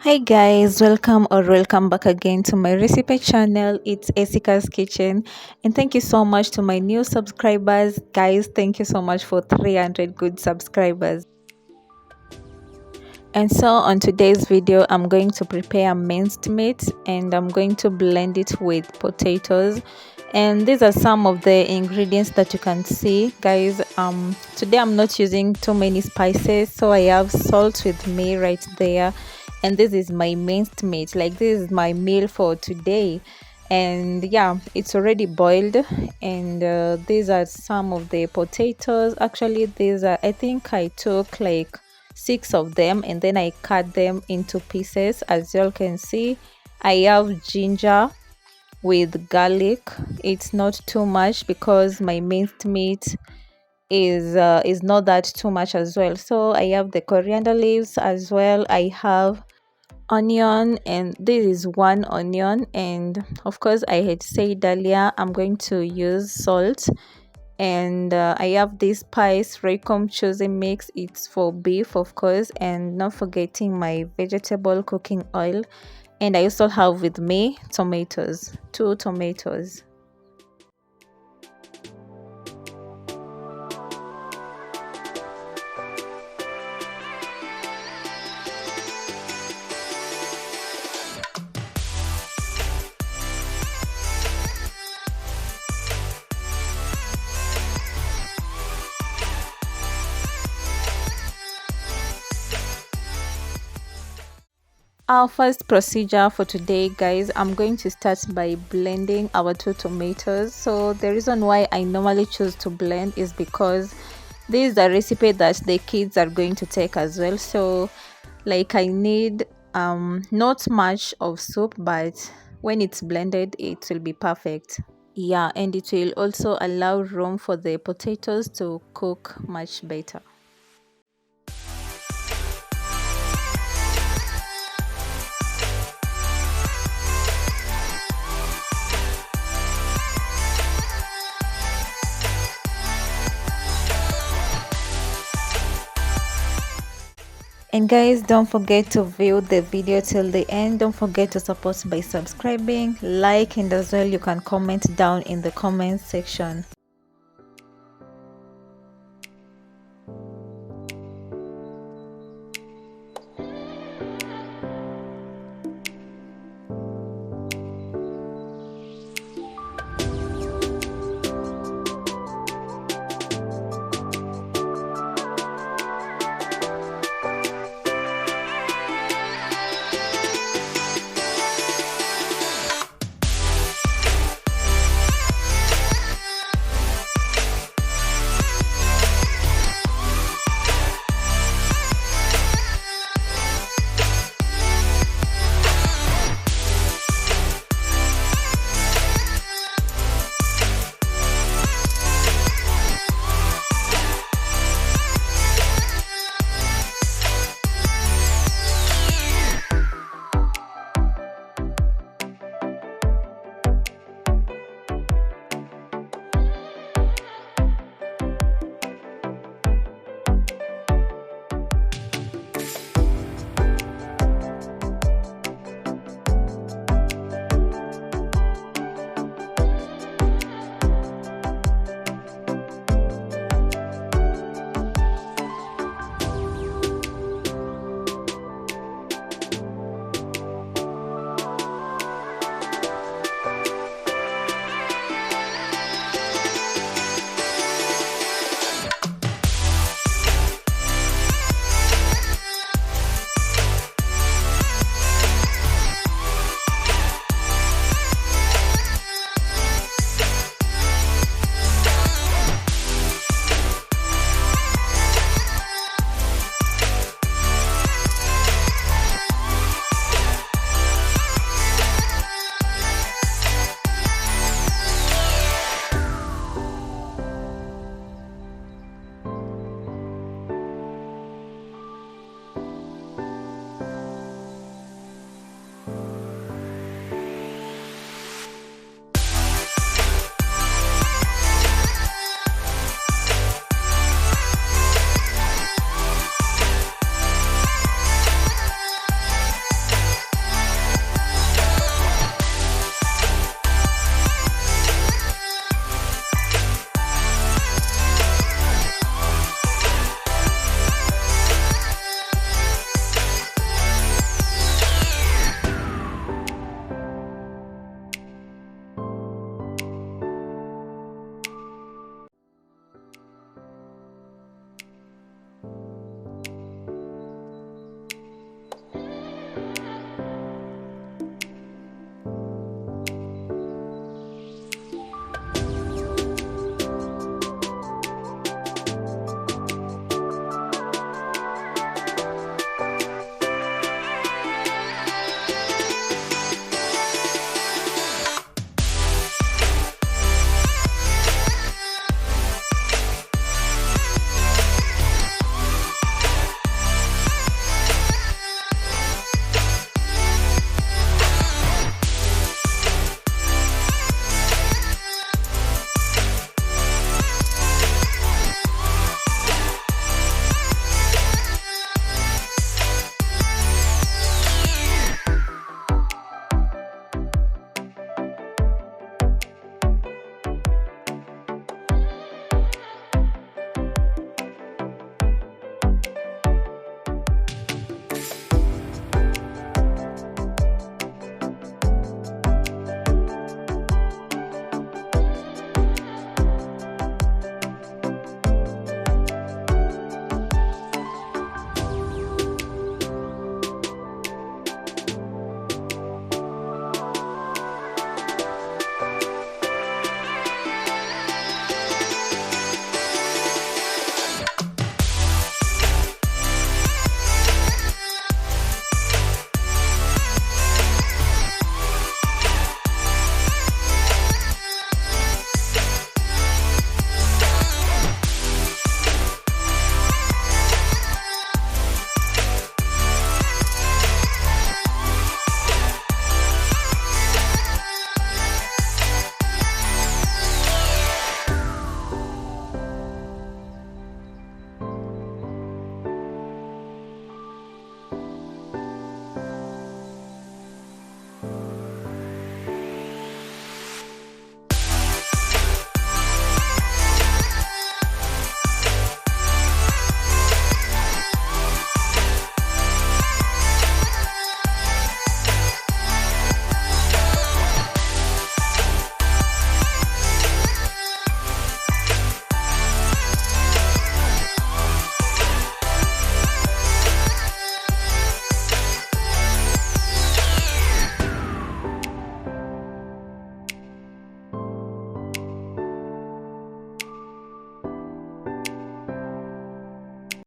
Hi guys, welcome back again to my recipe channel. It's Esika's Kitchen, and thank you so much to my new subscribers. Guys, thank you so much for 300 good subscribers. And so on today's video, I'm going to prepare minced meat and I'm going to blend it with potatoes. And these are some of the ingredients that you can see, guys. Today I'm not using too many spices, so I have salt with me right there. And this is my minced meat, like this is my meal for today. And yeah, it's already boiled. And these are some of the potatoes. Actually, these are, I think I took like 6 of them and then I cut them into pieces. As you all can see, I have ginger with garlic. It's not too much because my minced meat is not that too much as well. So I have the coriander leaves as well. I have onion, and this is one onion, and of course I had said earlier I'm going to use salt. And I have this spice Raycom chosen mix. It's for beef, of course, and not forgetting my vegetable cooking oil. And I also have with me tomatoes, 2 tomatoes. Our first procedure for today, guys, I'm going to start by blending our 2 tomatoes. So the reason why I normally choose to blend is because this is a recipe that the kids are going to take as well. So like I need not much of soup, but when it's blended it will be perfect. Yeah, and it will also allow room for the potatoes to cook much better. And guys, don't forget to view the video till the end. Don't forget to support by subscribing, like, and as well you can comment down in the comment section.